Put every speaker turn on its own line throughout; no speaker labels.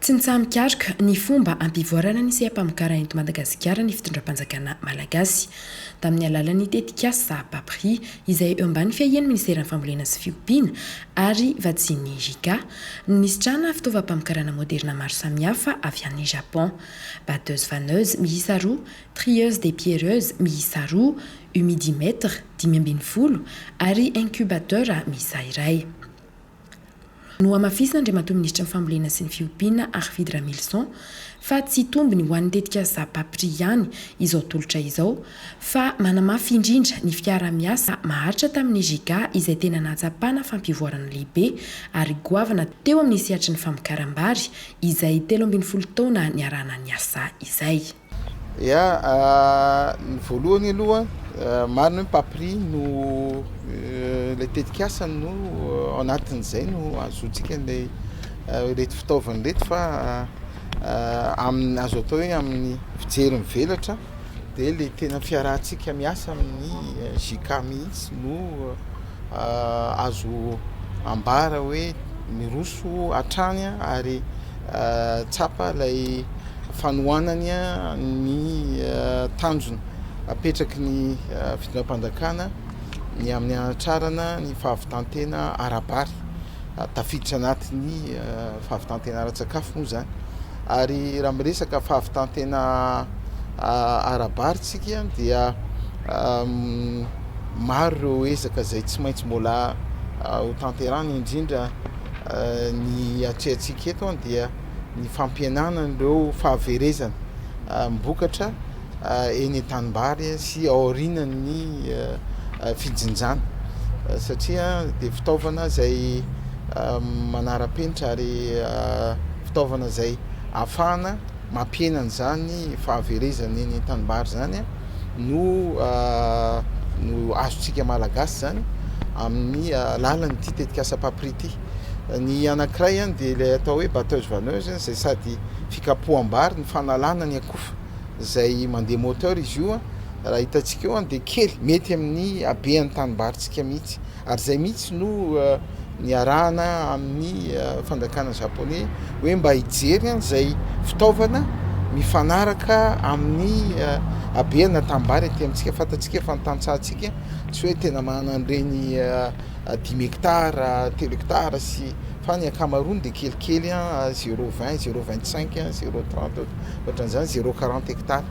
Tsy nitsaha-mikaroka ny fomba ampivoarana ny seha-pamokarana eto Madagasikara ny fitondram-panjakana malagasy tamin'ny alalan'ny tetikasa papri izay eo ambany fiahian'ny ministera ny fambolena sy fiompiana ary vatsiny JICA nisitrana fitaovam-pamokarana moderna maro samihafa avy any Japon, batteuse faneuse miisa 2, trieuse dépierreuse miisa 2, humidimètre 520 ary incubateur miisa 1. No amafisina Andriamatoa Minisitra ny fambolena sy ny fiompiana Arvid Ramilson fa tsy tombony ho an'ny tetikasa papri ihany izao tolotra izao fa manamafy indrindra ny fiara-miasa maharitra tamin'ny JICA izay tena nahatsapana fampivoarana lehibe ary goavana teo amin'ny sehatry ny famokaram-bary izay 13 taona niarahana ny asa izay.
Ny voalohany aloha marina hoe papri no le tetikasa no anatin'izay no azotsika le reto fitaovana reto fa amin'ny azo atao hoe amin'ny fijery mivelatra dia le tena fiarahantsika miasa amin'ny JICA mihitsy no azo ambara hoe miroso hatrany ary tsapa ilay fanohanany ny tanjona apetraky ny fitondram-panjakana ny amin'ny anatrarana ny fahavitantena arabary tafiditra anatin'ny fahavitantena ara-tsakafo moa zany ary raha miresaka fahavitantena arabary tsika dia maro ireo ezaka izay tsy maintsy mbola ho tanterana indrindra ny atrehantsika eto dia ny fampihenana ireo fahaverezana mbokatra eny an-tanimbary sy aorinan'ny fijinjana satria dia fitaovana izay manara-penitra ary fitaovana izay ahafahana mampihenana zany fahaverezana eny an-tanimbary zany no azontsika malagasy zany amin'ny alalan'ny ity tetikasa papri ity. Ny anankiray dia ilay atao hoe batteuse vaneuse izay sady fikapoham-bary ny fanalana ny akofa izay mandeha moteur izy io raha hitantsika eo dia kely mety amin'ny habehan'ny tanimbary mihitsy ary izay mihitsy no niarahana amin'ny fanjakana japonais hoe mba hijery izay fitaovana mifanaraka amin'ny habehan'ny tanimbary aty amintsika fantatsika fa ny tantsahantsika tsy hoe tena manana an'ireny 10 hectara 3 hectara sy fa ny ankamaroany dia kelikely 0,20 0,25 0,30 ohatran'izany 0,40 hectara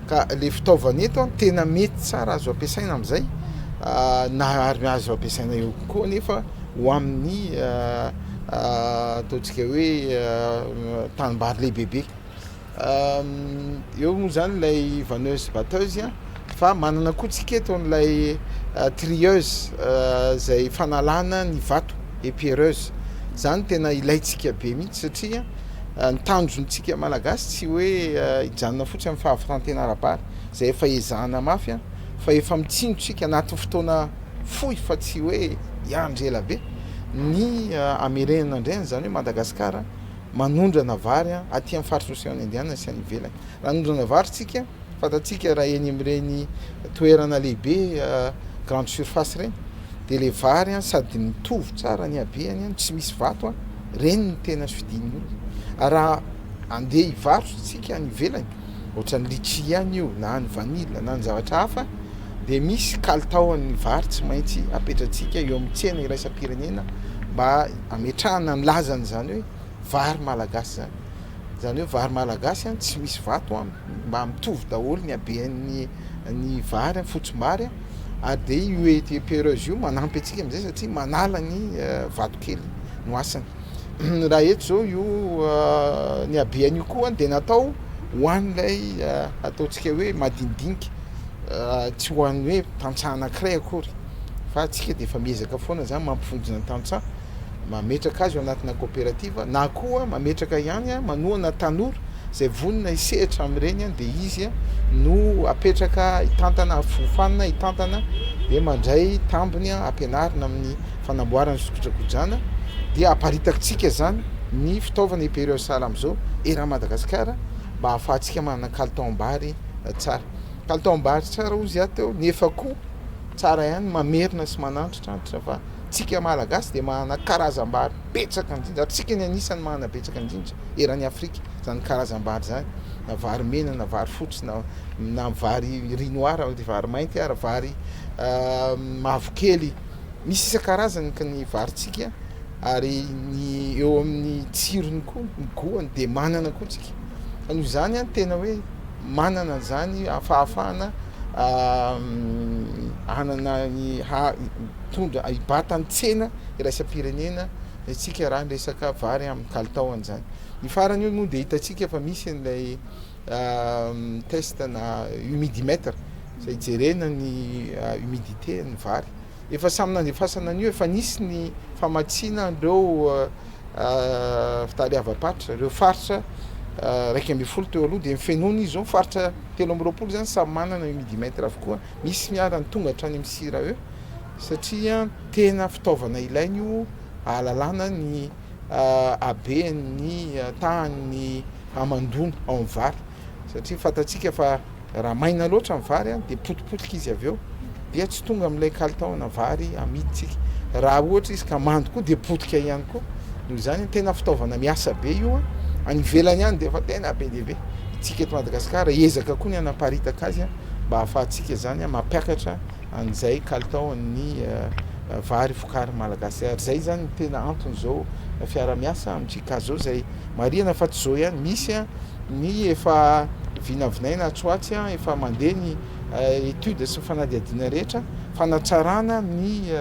ka le fitaovana eto tena mety tsara azo ampiasaina amin'izay na ary azo ampiasaina eo koa nefa ho amin'ny ataontsika hoe tanimbary lehibebe eo moa zany ilay vaneuse batteuse fa manana koa tsika eto n'ilay trieuse izay fanalana ny vato épierreuse zany tena ilaitsika be mihitsy satria ny tanjontsika malagasy tsy hoe hijanona fotsiny amin'ny fahavitantena arabary izay efa ezahana mafy fa efa mitsinjotsika anatin'ny fotoana fohy fa tsy hoe hiandrela be ny amerenana indray zany hoe Madagasikara manondrana vary aty amin'ny faritra océan Indiana sy any ivelany raha nondrana vary tsika fantatsika raha eny amin'ireny toerana lehibe grande surface reny dia le vary sady mitovy tsara ny habeany tsy misy vato reny ny tena sofidin'ny olona raha andeha hivarotra tsika ny ivelany ohatran'ny litchi ihany io na ny vanille na ny zavatra hafa dia misy kalitaon'ny vary tsy maintsy apetratsika eo amin'ny tsena iraisam-pirenena mba ametrahana ny lazany zany hoe vary malagasy zany hoe vary malagasy tsy misy vato mba mitovy daholo ny habean'ny vary fotsim-bary ary dia io épierreuse io manampy antsika amin'izay satria manala ny vato kely no asany raha eto zao io ny habean'io koa dia natao ho an'ilay ataontsika hoe madinidinika tsy ho an'ny hoe tantsaha anankiray akory fa atsika dia efa miezaka foana zany mampifondina ny tantsaha mametraka azy eo anatina coopérative na koa mametraka ihany manohana tanora izay vonona hisehatra amin'ireny dia izy no apetraka hitantana fofanina hitantana dia mandray tambiny ampianarina amin'ny fanamboarana sokotrakodràna dia aparitakintsika zany ny fitaovana épierreuse sala amin'izao era Madagasikara mba ahafahantsika manana kalitao-mbary tsara kalitao-mbary tsara ozy ato nefa koa tsara ihany mamerina sy manandratra fa tsika malagasy de manana karazam-bary betsaka indrindra ary tsika ny anisany manana betsaka indrindra eran'ny Afrika zany karazam-bary zany na vary mena na vary fotsy na vary rinoir de vary mainty ary vary mavokely misy isan-karazany ka ny varytsika ary ny eo amin'ny tsirony koa ny goany de manana koa tsika noho zany a tena hoe manana zany afahafahana hanana ny tondra ibata ny tsena iraisam-pirenena tsika raha resaka vary amin'ny kalitaony zany ny farany io moa de hitatsika fa misy an'ilay test na humidimètre zay jerena ny humidité ny vary efa samy nandefasana an'io efa nisy ny famatsiana andreo fitariava-paritra reo faritra raiky amby folo teo aloha de mifenona izy zao faritra 3 zany samy manana humidimètre avokoa misy miarany tonga hatrany amin'ny sira eo satria tena fitaovana ilainy io ahalalana ny aben'ny tahany amandona ao amin'ny vary satria fatatsika fa raha maina loatra ny vary a de potipotika izy avy eo dia tsy tonga amin'ilay kalitaona vary amiditsika raha ohatra izy ka mando koa de potika ihany koa noho zany tena fitaovana miasa be io any ivelany ihany de fa tena be dehibe itsika eto Madagasikara ezaka koa ny anaparitaka azy mba ahafahantsika zany mampiakatra an'izay kalitaon'ny vary vokary malagasy ary zay zany tena antony zao fiara-miasa amintsika zao zay marihana fa tsy zao ihany misy ny efa vinavinaina atsoatsy efa mandeha ny étude sy fanadihadiana rehetra fanatsarana ny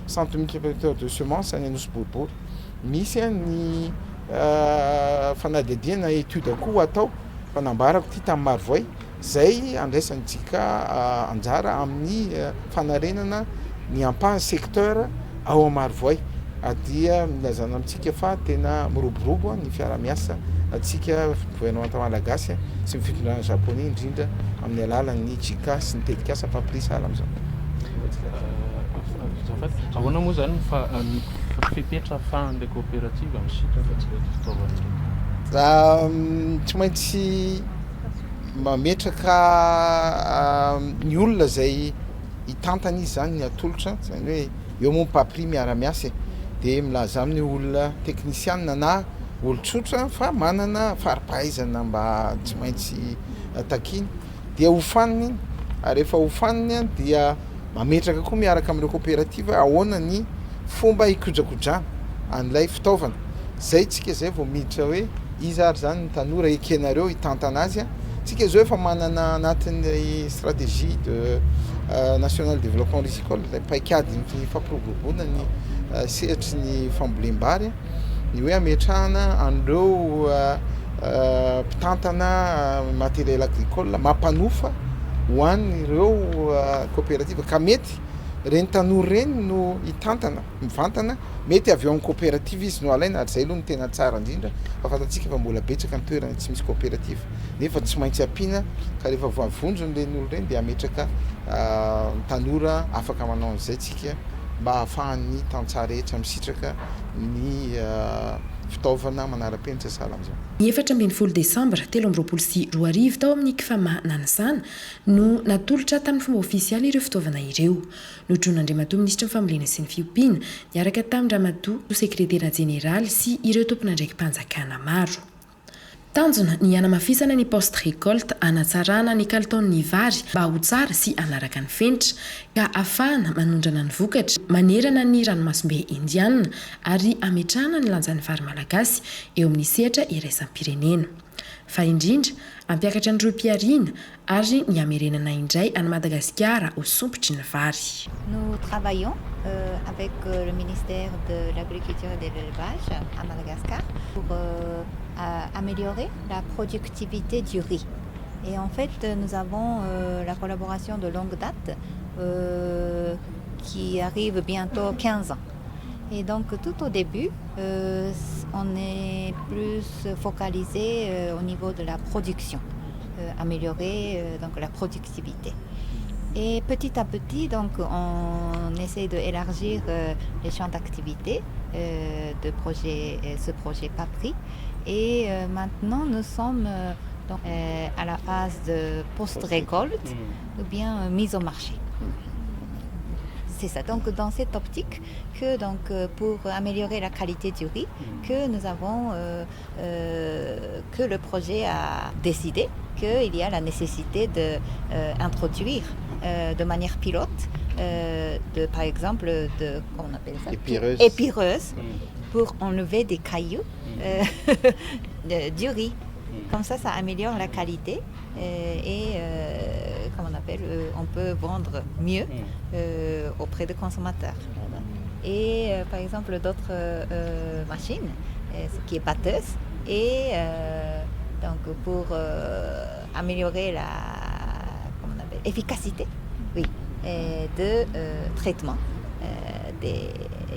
centre multiplicateur de semence any Anosy Boribory misy ny fanadihadiana étude koa atao fanambarako ty tamin'ny Marivoay zay andraisantsika anjara amin'ny fanarenana ny ampahany secteur ao Marivoay dia milazana amitsika fa tena miroborobo ny fiara-miasa atsika gouvernement malagasy sy ny fitondrana japonais indrindra amin'ny alalan'ny jika sy ny tetikasa fampirisa ala am'izao.
Ahoana moa zany fa fipetra ahafahan'ilay coopérative amin'ny sitra fitaovana
tsy maintsy mametraka ny olona zay hitantana izy zany ny atolotra zany hoe eo moa mpapri miara-miasa de milaza amin'ny olona teknisianina na olo-tsotra fa manana faripahaizana mba tsy maintsy takiny dia hofaniny ary rehefa hofaniny dia mametraka koa miaraka amin'ireo coopérative ahoana ny fomba hikojakodrana an'ilay fitaovana zay tsika zay vao miditra hoe izy ary zany ny tanora ekenareo hitantana azy tsika zao efa manana anatin'ilay stratégie de national développement risicole lay paikady ny fampiroboroboana ny sehatry ny fambolem-bary ny hoe ametrahana an'ireo mpitantana matériel agricole mampanofa ho an'ireo coopérative ka mety reny tanora reny no hitantana mivantana mety avy eo amin'ny coopérative izy no alaina ary zay aloha ny tena tsara indrindra fa fantatsika fa mbola betsaka ny toerana tsy misy coopérative nefa tsy maintsy ampina ka rehefa voavonjony reny olo reny de ametraka tanora afaka manao an'izay tsika mba ahafahan'ny tantsara rehetra misitraka ny fitaovana manara-penitra sala am'izao.
Ny 17 Desambra 2024 tao amin'ny kifama nanasana no natolotra tamin'ny fomba ofisialy ireo fitaovana ireo. Notron'Andriamatoa minisitra ny fambolena sy ny fiompiana niaraka tamin'ny Ramatoa sekretera jeneraly sy ireo tompon'andraiki-panjakana maro. Tanjona ny anamafisana ny poste récolte anatsarana ny kalitaon'ny vary mba ho tsara sy anaraka ny fenitra ka afahana manondrana ny vokatra manerana ny ranomasimbe indiana ary ametrahana ny lanjan'ny vary malagasy eo amin'ny sehatra iraisam-pirenena. Fa indrindra ampiakatra ny roa-piariana ary ny amerenana indray any Madagasikara ho sompitry ny vary.
Nous travaillons avec le ministère de l'Agriculture et de l'Élevage à Madagascar pour améliorer la productivité du riz. Et en fait, nous avons la collaboration de longue date qui arrive bientôt 15 ans. Et donc tout au début, on est plus focalisé au niveau de la production, améliorer donc la productivité. Et petit à petit, donc, on essaie d'élargir les champs d'activité de ce projet PAPRI. Et maintenant, nous sommes donc, à la phase de post-récolte ou bien mise au marché. c'est ça. Donc dans cette optique que pour améliorer la qualité du riz, que nous avons que le projet a décidé qu'il y a la nécessité d'introduire de manière pilote, par exemple, comment on appelle ça, épireuse pour enlever des cailloux du riz. Comme ça améliore la qualité comment on appelle, on peut vendre mieux auprès des consommateurs. Et par exemple d'autres machines, qui est batteuse, et donc pour améliorer la efficacité de traitement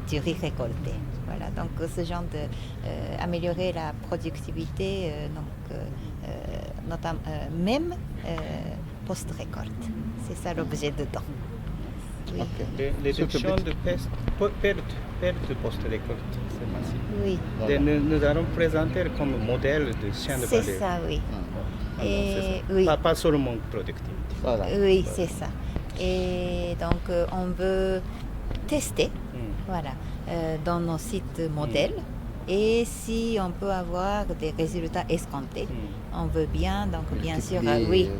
du riz récolté. Voilà, donc ce genre d'améliorer la productivité, notamment même post-récolte. C'est ça l'objet dedans. Oui.
Okay. Réduction de perte post-récolte, c'est possible.
Oui.
Voilà. Nous allons présenter comme modèle de chaîne de valeur.
C'est ça, oui.
Et oui. Pas seulement productivité.
Voilà. Oui, voilà. C'est ça. Et donc on veut tester dans nos sites modèles. Et si on peut avoir des résultats escomptés, on veut bien, donc bien sûr,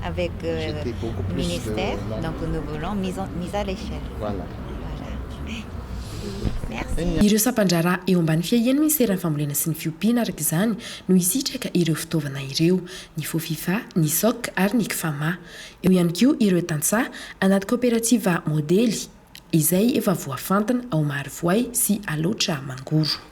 avec le ministère, donc nous voulons mise à l'échelle. Voilà. Merci.
Ireo sampandraraha eo ambany fiahiany ministeran'ny fambolena sy ny fiompiana araka izany no isitraka ireo fitaovana ireo, ny fofifa, ny soc ary ny kfama. Eo ihany koa ireo tantsaha anaty kooperativa modely izay efa voafantana ao Marivoay sy Alotra Mangoro.